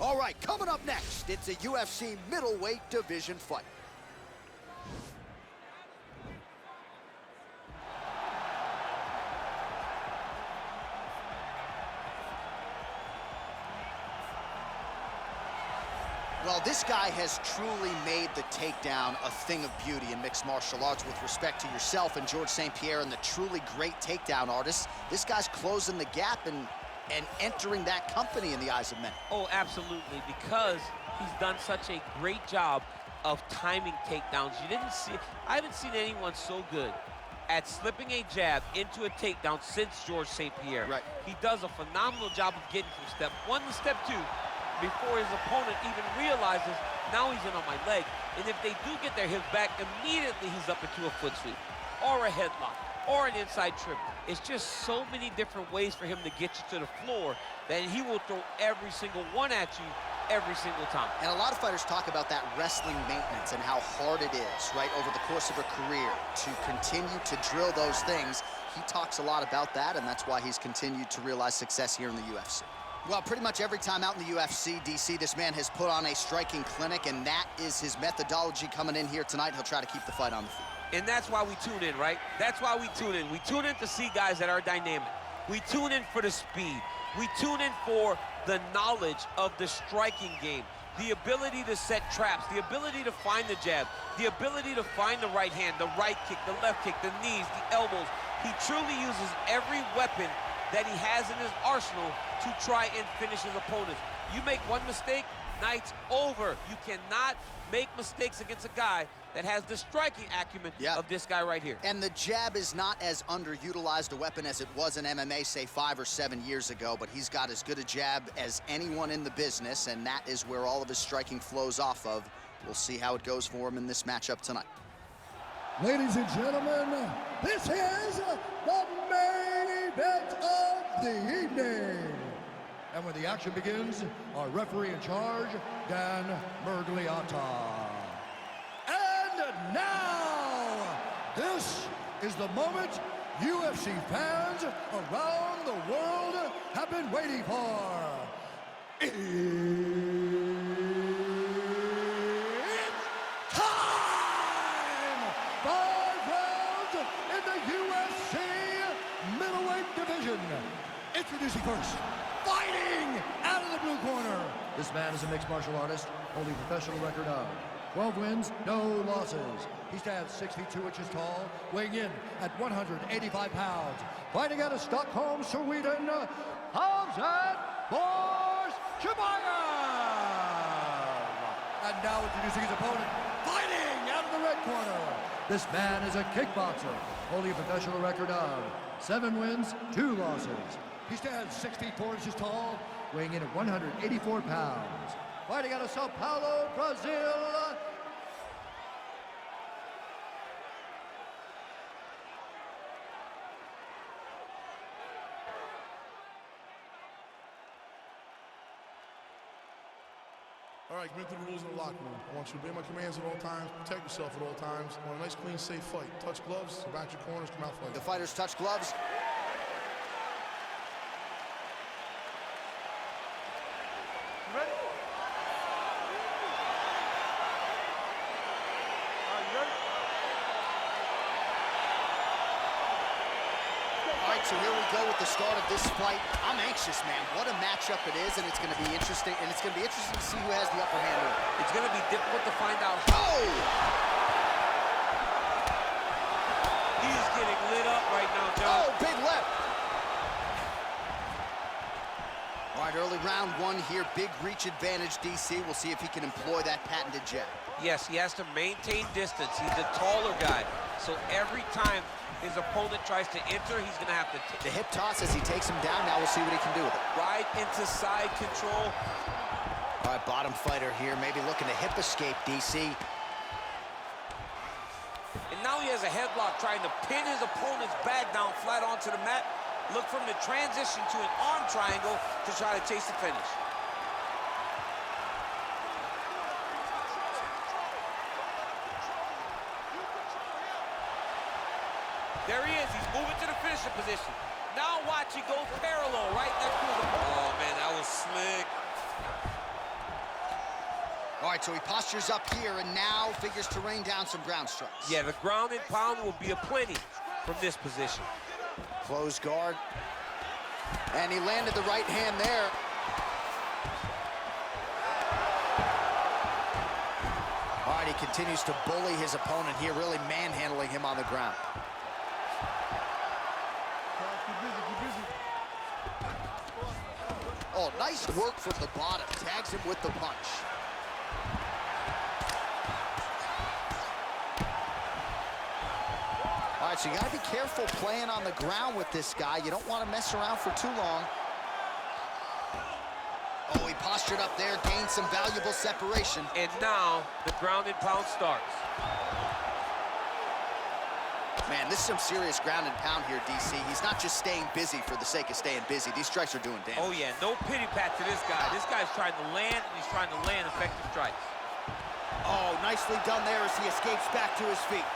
All right, coming up next, it's a UFC middleweight division fight. Well, this guy has truly made the takedown a thing of beauty in mixed martial arts. With respect to yourself and George St. Pierre and the truly great takedown artists, this guy's closing the gap and entering that company in the eyes of many. Oh, absolutely, because he's done such a great job of timing takedowns. I haven't seen anyone so good at slipping a jab into a takedown since George St. Pierre. Right. He does a phenomenal job of getting from step one to step two before his opponent even realizes, now he's in on my leg. And if they do get their hips back, immediately he's up into a foot sweep or a headlock or an inside trip. It's just so many different ways for him to get you to the floor that he will throw every single one at you every single time. And a lot of fighters talk about that wrestling maintenance and how hard it is, right, over the course of a career to continue to drill those things. He talks a lot about that, and that's why he's continued to realize success here in the UFC. Well, pretty much every time out in the UFC, DC, this man has put on a striking clinic, and that is his methodology coming in here tonight. He'll try to keep the fight on the feet. And that's why we tune in, right? That's why we tune in. We tune in to see guys that are dynamic. We tune in for the speed. We tune in for the knowledge of the striking game, the ability to set traps, the ability to find the jab, the ability to find the right hand, the right kick, the left kick, the knees, the elbows. He truly uses every weapon that he has in his arsenal to try and finish his opponents. You make one mistake, night's over. You cannot make mistakes against a guy that has the striking acumen of this guy right here. And the jab is not as underutilized a weapon as it was in MMA, say 5 or 7 years ago, but he's got as good a jab as anyone in the business, and that is where all of his striking flows off of. We'll see how it goes for him in this matchup tonight. Ladies and gentlemen, this is the main event of the evening. And when the action begins, our referee in charge, Dan Mergliata. And now, this is the moment UFC fans around the world have been waiting for. It's time! 5 rounds in the UFC middleweight division. Introducing first, fighting out of the blue corner. This man is a mixed martial artist, holding a professional record of 12 wins, no losses. He stands 6 feet 2 inches tall, weighing in at 185 pounds. Fighting out of Stockholm, Sweden, Khamzat Chimaev. And now introducing his opponent, fighting out of the red corner. This man is a kickboxer, holding a professional record of 7 wins, 2 losses. He stands 6 feet 4 inches tall, weighing in at 184 pounds. Fighting out of Sao Paulo, Brazil. All right, commit to the rules in the locker room. I want you to obey my commands at all times, protect yourself at all times. I want a nice, clean, safe fight. Touch gloves, back your corners, come out fighting. The fighters touch gloves. Ready? All right, so here we go with the start of this fight. I'm anxious, man. What a matchup it is, and it's going to be interesting. And it's going to be interesting to see who has the upper hand. It's going to be difficult to find out. Oh! He's getting lit up right now, John. Oh, big left. All right, early round 1 here. Big reach advantage, DC. We'll see if he can employ that patented jab. Yes, he has to maintain distance. He's a taller guy. So every time his opponent tries to enter, he's going to have to... The hip toss as he takes him down. Now we'll see what he can do with it. Right into side control. All right, bottom fighter here. Maybe looking to hip escape, DC. And now he has a headlock trying to pin his opponent's back down flat onto the mat. Look from the transition to an arm triangle to try to chase the finish. There he is. He's moving to the finishing position. Now watch, he goes parallel right next to his opponent. Oh, man, that was slick. All right, so he postures up here and now figures to rain down some ground strikes. Yeah, the ground and pound will be aplenty from this position. Close guard. And he landed the right hand there. All right, he continues to bully his opponent here, really manhandling him on the ground. Oh, nice work from the bottom. Tags him with the punch. All right, so you got to be careful playing on the ground with this guy. You don't want to mess around for too long. Oh, he postured up there, gained some valuable separation. And now the ground and pound starts. Man, this is some serious ground and pound here, DC. He's not just staying busy for the sake of staying busy. These strikes are doing damage. Oh, yeah, no pity pat to this guy. This guy's trying to land, and he's trying to land effective strikes. Oh, nicely done there as he escapes back to his feet.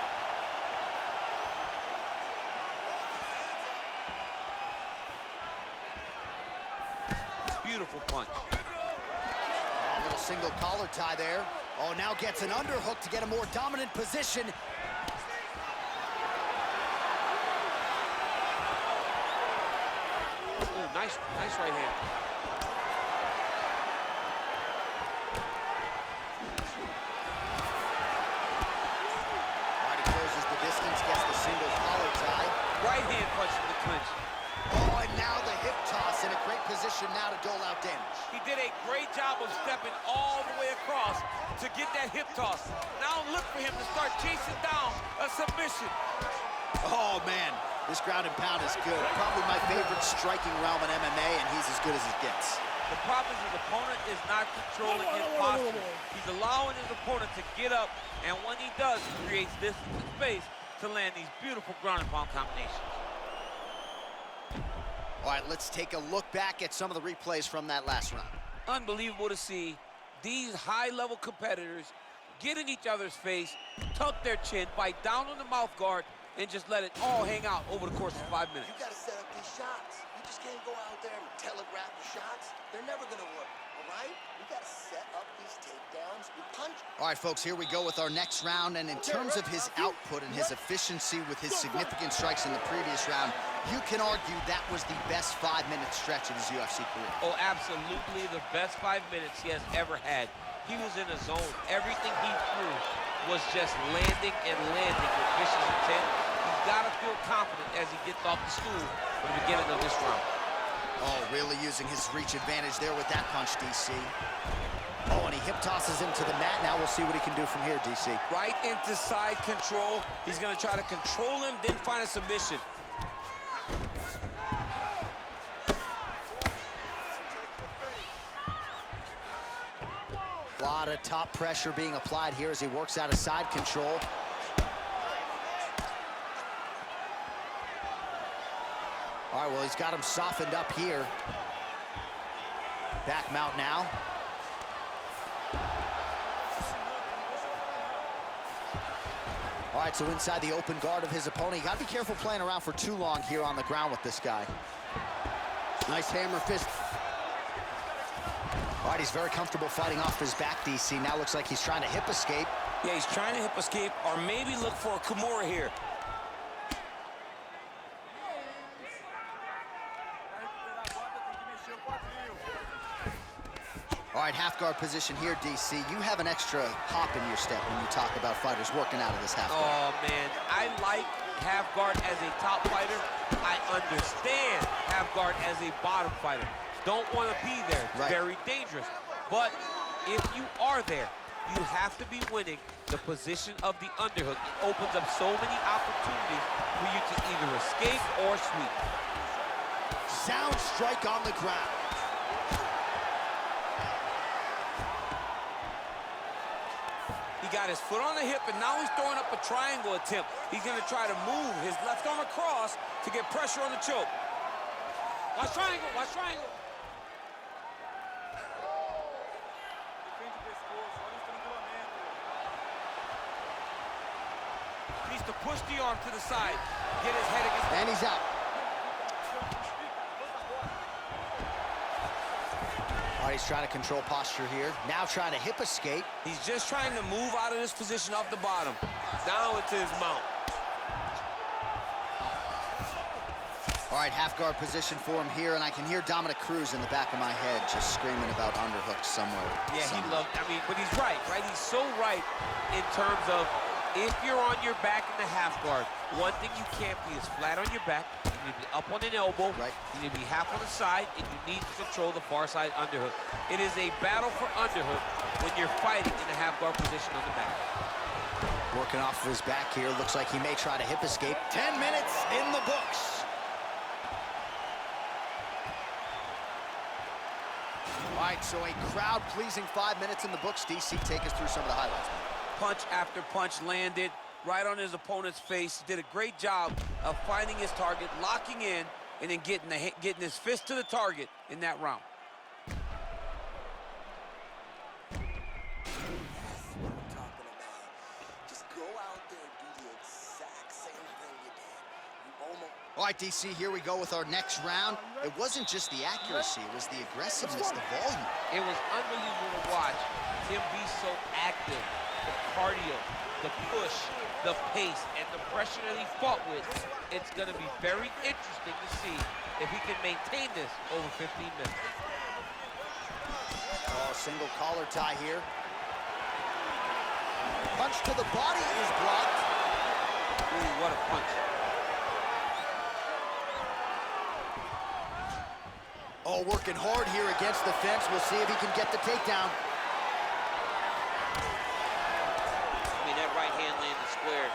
Beautiful punch. A little single collar tie there. Oh, now gets an underhook to get a more dominant position. Ooh, nice right hand. All right, he closes the distance, gets the single collar tie. Right hand punch in the clinch. Oh, and now the hip toss in a great position now to dole out damage. He did a great job of stepping all the way across to get that hip toss. Now look for him to start chasing down a submission. Oh, man, this ground and pound is good. Probably my favorite striking realm in MMA, and he's as good as it gets. The problem is his opponent is not controlling his posture. He's allowing his opponent to get up, and when he does, he creates distance and space to land these beautiful ground and pound combinations. All right, let's take a look back at some of the replays from that last round. Unbelievable to see these high-level competitors get in each other's face, tuck their chin, bite down on the mouth guard, and just let it all hang out over the course of 5 minutes. You gotta set up these shots. You just can't go out there and telegraph the shots. They're never gonna work, all right? You gotta set up these takedowns. You punch. All right, folks, here we go with our next round. And in terms of his output and his efficiency with his significant strikes in the previous round, you can argue that was the best 5-minute stretch of his UFC career. Oh, absolutely the best 5 minutes he has ever had. He was in a zone. Everything he threw was just landing and landing with vicious intent. He's got to feel confident as he gets off the stool for the beginning of this round. Oh, really using his reach advantage there with that punch, DC. Oh, and he hip tosses him to the mat. Now we'll see what he can do from here, DC. Right into side control. He's going to try to control him, then find a submission. A lot of top pressure being applied here as he works out of side control. All right, well, he's got him softened up here. Back mount now. All right, so inside the open guard of his opponent. You got to be careful playing around for too long here on the ground with this guy. Nice hammer fist. All right, he's very comfortable fighting off his back, DC. Now looks like he's trying to hip escape. Yeah, he's trying to hip escape or maybe look for a Kimura here. All right, half guard position here, DC. You have an extra hop in your step when you talk about fighters working out of this half guard. Oh, man, I like half guard as a top fighter. I understand half guard as a bottom fighter. Don't want to be there. It's very dangerous. But if you are there, you have to be winning the position of the underhook. It opens up so many opportunities for you to either escape or sweep. Sound strike on the ground. He got his foot on the hip, and now he's throwing up a triangle attempt. He's going to try to move his left arm across to get pressure on the choke. Watch triangle, watch triangle. He needs to push the arm to the side, get his head against the... And he's out. All All right, he's trying to control posture here. Now trying to hip escape. He's just trying to move out of this position off the bottom. Down into his mount. All right, half guard position for him here, and I can hear Dominic Cruz in the back of my head just screaming about underhooks somewhere. Yeah, he loved, I mean, but he's right? He's so right in terms of if you're on your back in the half guard, one thing you can't be is flat on your back. You need to be up on an elbow. Right. You need to be half on the side, and you need to control the far side underhook. It is a battle for underhook when you're fighting in a half guard position on the back. Working off of his back here. Looks like he may try to hip escape. 10 minutes in the books. All right, so a crowd-pleasing 5 minutes in the books. DC, take us through some of the highlights. Punch after punch landed right on his opponent's face. He did a great job of finding his target, locking in, and then getting his fist to the target in that round. That's what I'm talking about. Just go out there and do the exact same thing you did. You almost... All right, DC, here we go with our next round. It wasn't just the accuracy, it was the aggressiveness, the volume. It was unbelievable to watch him be so active. The cardio, the push, the pace, and the pressure that he fought with. It's going to be very interesting to see if he can maintain this over 15 minutes. Oh, single collar tie here. Punch to the body is blocked. Ooh, what a punch. Oh, working hard here against the fence. We'll see if he can get the takedown. That right hand landed square.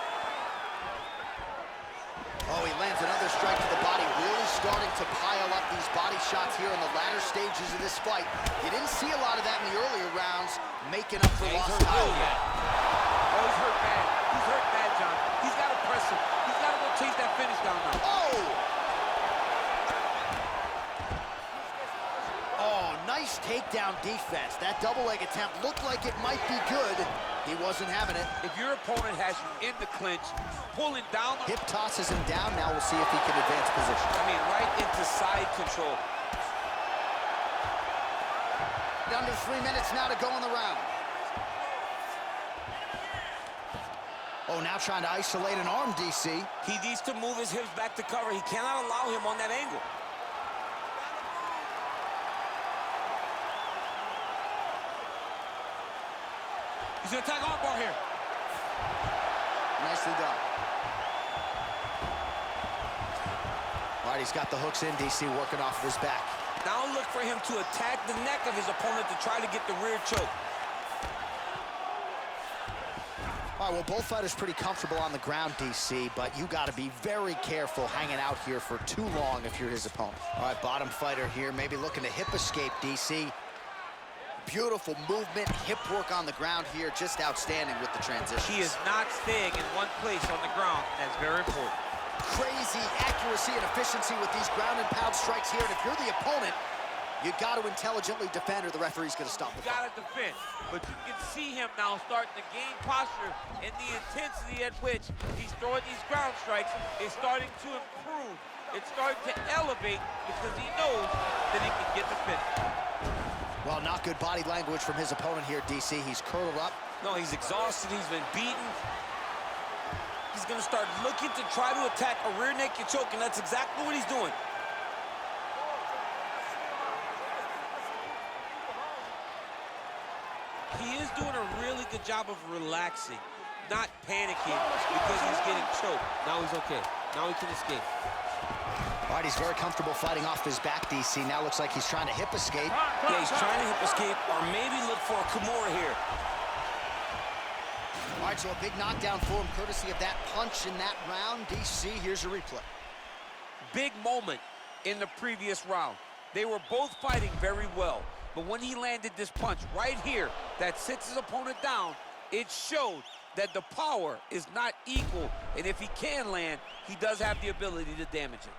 Oh, he lands another strike to the body, really starting to pile up these body shots here in the latter stages of this fight. You didn't see a lot of that in the earlier rounds, making up for lost time. Oh, he's hurt bad. He's hurt bad, John. He's got to press him. He's got to go chase that finish down now. Oh, nice takedown defense. That double leg attempt looked like it might be good. He wasn't having it. If your opponent has you in the clinch, pulling down... Hip tosses him down. Now we'll see if he can advance position. I mean, right into side control. Under 3 minutes now to go in the round. Oh, now trying to isolate an arm, DC. He needs to move his hips back to cover. He cannot allow him on that angle. He's gonna attack armbar here. Nicely done. All right, he's got the hooks in, DC, working off of his back. Now look for him to attack the neck of his opponent to try to get the rear choke. All right, well, both fighters pretty comfortable on the ground, DC, but you got to be very careful hanging out here for too long if you're his opponent. All right, bottom fighter here, maybe looking to hip escape, DC. Beautiful movement, hip work on the ground here, just outstanding with the transition. He is not staying in one place on the ground. That's very important. Crazy accuracy and efficiency with these ground and pound strikes here, and if you're the opponent, you got to intelligently defend or the referee's going to stop the fight. Got to defend, but you can see him now starting to gain posture, and the intensity at which he's throwing these ground strikes is starting to improve. It's starting to elevate because he knows that he can get the finish. Well, not good body language from his opponent here, DC. He's curled up. No, he's exhausted. He's been beaten. He's going to start looking to try to attack a rear naked choke, and that's exactly what he's doing. He is doing a really good job of relaxing, not panicking because he's getting choked. Now he's okay. Now he can escape. All right, he's very comfortable fighting off his back, DC. Now looks like he's trying to hip escape. Yeah, he's trying to hip escape or maybe look for a Kimura here. All right, so a big knockdown for him, courtesy of that punch in that round. DC, here's a replay. Big moment in the previous round. They were both fighting very well, but when he landed this punch right here that sits his opponent down, it showed that the power is not equal, and if he can land, he does have the ability to damage it.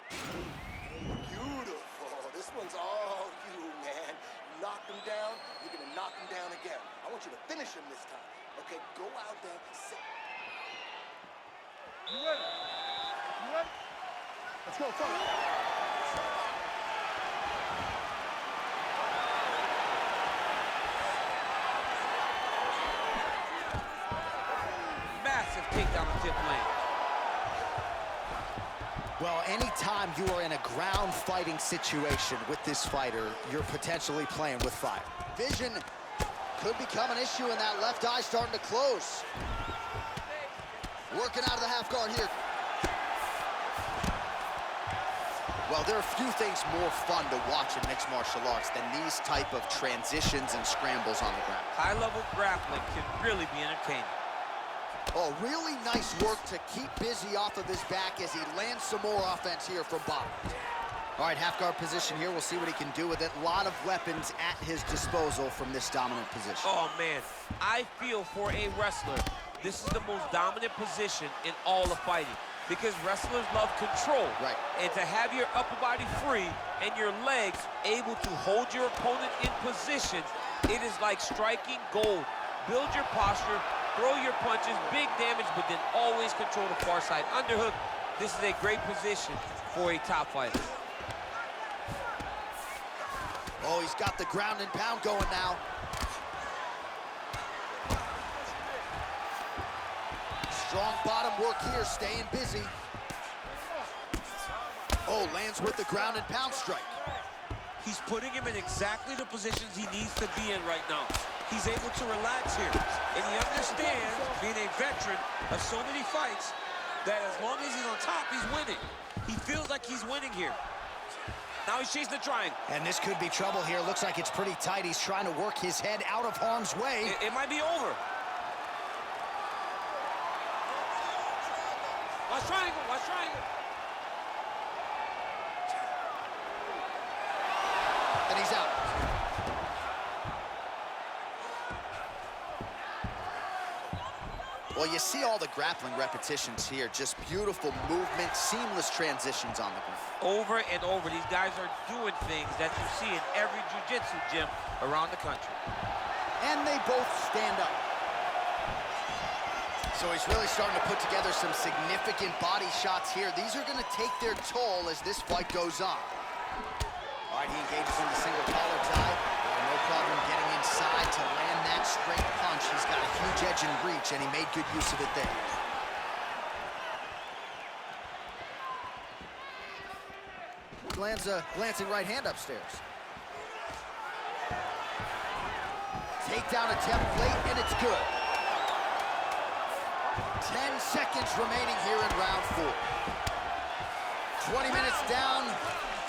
Beautiful. This one's all you, man. You knocked him down, you're gonna knock him down again. I want you to finish him this time. Okay, go out there, sit. You ready? You ready? Let's go, fight. anytime you are in a ground fighting situation with this fighter, you're potentially playing with fire. Vision could become an issue, and that left eye starting to close. Working out of the half guard here. Well, there are few things more fun to watch in mixed martial arts than these type of transitions and scrambles on the ground. High-level grappling can really be entertaining. Oh, really nice work to keep busy off of his back as he lands some more offense here from bottom. All right, half guard position here. We'll see what he can do with it. A lot of weapons at his disposal from this dominant position. Oh, man, I feel for a wrestler, this is the most dominant position in all of fighting because wrestlers love control. Right. And to have your upper body free and your legs able to hold your opponent in position, it is like striking gold. Build your posture, throw your punches, big damage, but then always control the far side. Underhook, this is a great position for a top fighter. Oh, he's got the ground and pound going now. Strong bottom work here, staying busy. Oh, lands with the ground and pound strike. He's putting him in exactly the positions he needs to be in right now. He's able to relax here. And he understands, being a veteran of so many fights, that as long as he's on top, he's winning. He feels like he's winning here. Now he's chasing the triangle. And this could be trouble here. Looks like it's pretty tight. He's trying to work his head out of harm's way. It might be over. Watch triangle, watch triangle. And he's out. Well, you see all the grappling repetitions here. Just beautiful movement, seamless transitions on the ground. Over and over, these guys are doing things that you see in every jiu-jitsu gym around the country. And they both stand up. So he's really starting to put together some significant body shots here. These are going to take their toll as this fight goes on. All right, he engages in the single collar tie. No problem getting inside to land that straight punch. He's got a huge edge and reach, and he made good use of it there. Lands a glancing right hand upstairs. Takedown attempt late, and it's good. 10 seconds remaining here in round 4. 20 minutes down,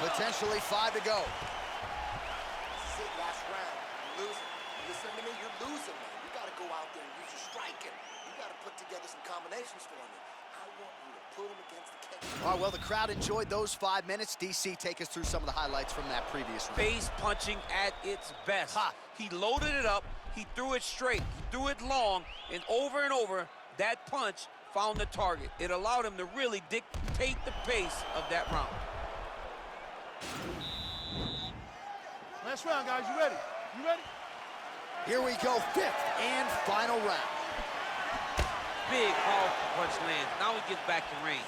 potentially 5 to go. This is it, last round. You're losing. Listen to me, you're losing, man. You gotta go out there and use your striking. You gotta put together some combinations for me. I want you to put them against the cage. All right, well, the crowd enjoyed those 5 minutes. DC, take us through some of the highlights from that previous round. Face punching at its best. He loaded it up, he threw it straight, he threw it long, and over, that punch found the target. It allowed him to really dictate the pace of that round. Last round, guys. You ready? You ready? Here we go, 5th and final round. Big, powerful punch lands. Now he gets back to range.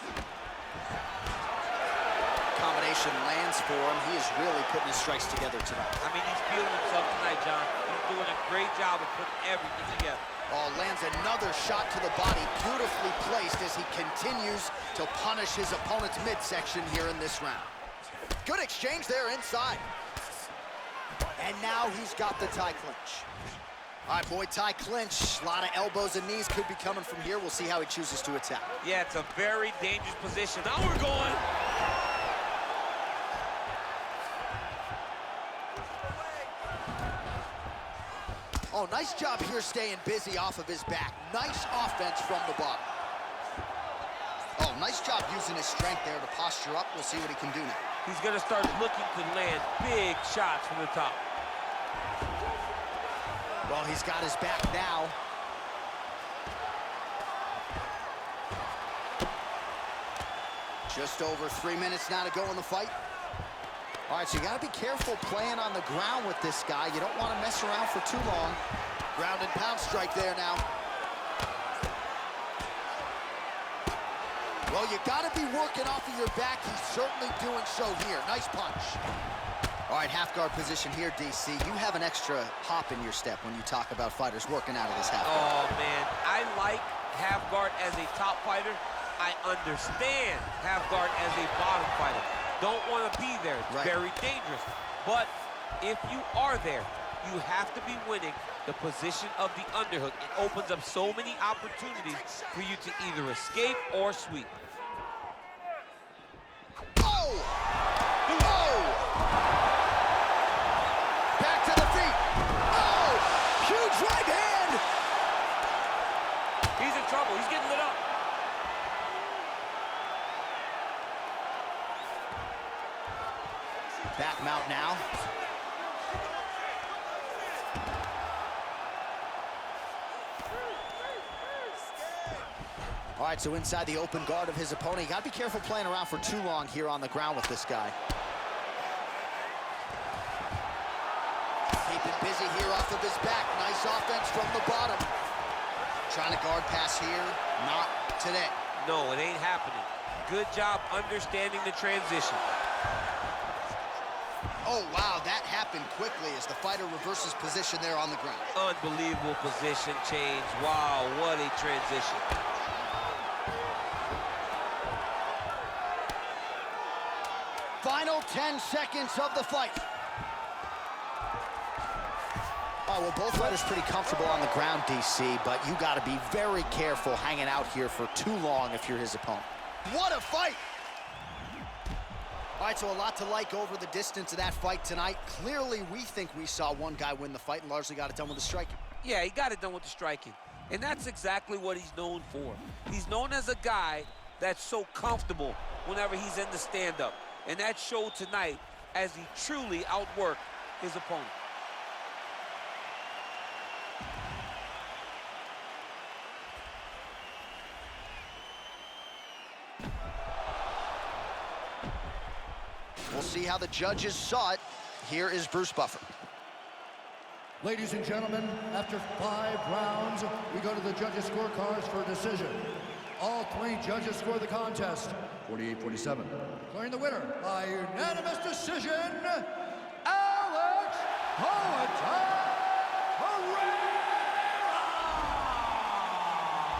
Combination lands for him. He is really putting his strikes together tonight. I mean, he's feeling himself tonight, John. He's doing a great job of putting everything together. Oh, lands another shot to the body, beautifully placed as he continues to punish his opponent's midsection here in this round. Good exchange there inside. And now he's got the tie clinch. All right, Muay Thai clinch. A lot of elbows and knees could be coming from here. We'll see how he chooses to attack. Yeah, it's a very dangerous position. Now we're going. Oh, nice job here staying busy off of his back. Nice offense from the bottom. Oh, nice job using his strength there to posture up. We'll see what he can do now. He's going to start looking to land big shots from the top. Well, he's got his back now. Just over 3 minutes now to go in the fight. All right, so you got to be careful playing on the ground with this guy. You don't want to mess around for too long. Ground and pound strike there now. Well, you got to be working off of your back. He's certainly doing so here. Nice punch. All right, half guard position here, DC. You have an extra hop in your step when you talk about fighters working out of this half guard. Oh, man, I like half guard as a top fighter. I understand half guard as a bottom fighter. Don't want to be there. It's very dangerous. But if you are there, you have to be winning the position of the underhook. It opens up so many opportunities for you to either escape or sweep. Oh! Oh! Back to the feet. Oh! Huge right hand! He's in trouble. He's getting lit up. Back mount now. All right, so inside the open guard of his opponent. You got to be careful playing around for too long here on the ground with this guy. Keeping busy here off of his back. Nice offense from the bottom. Trying to guard pass here. Not today. No, it ain't happening. Good job understanding the transition. Oh, wow, that happened quickly as the fighter reverses position there on the ground. Unbelievable position change. Wow, what a transition. Final 10 seconds of the fight. Oh, well, both fighters pretty comfortable on the ground, DC, but you got to be very careful hanging out here for too long if you're his opponent. What a fight! All right, so a lot to like over the distance of that fight tonight. Clearly, we think we saw one guy win the fight and largely got it done with the striking. Yeah, he got it done with the striking. And that's exactly what he's known for. He's known as a guy that's so comfortable whenever he's in the stand-up. And that showed tonight as he truly outworked his opponent. We'll see how the judges saw it. Here is Bruce Buffer. Ladies and gentlemen, after 5 rounds, we go to the judges' scorecards for a decision. All 3 judges score the contest, 48-47. Declaring the winner by unanimous decision, Alex Pereira!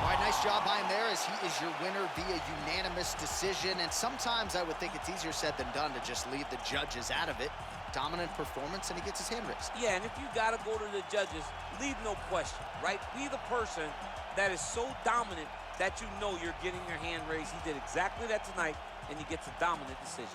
All right, nice job by him there as he is your winner via unanimous decision. And sometimes I would think it's easier said than done to just leave the judges out of it. Dominant performance, and he gets his hand raised. Yeah, and if you got to go to the judges, leave no question, right? Be the person that is so dominant that you know you're getting your hand raised. He did exactly that tonight, and he gets a dominant decision.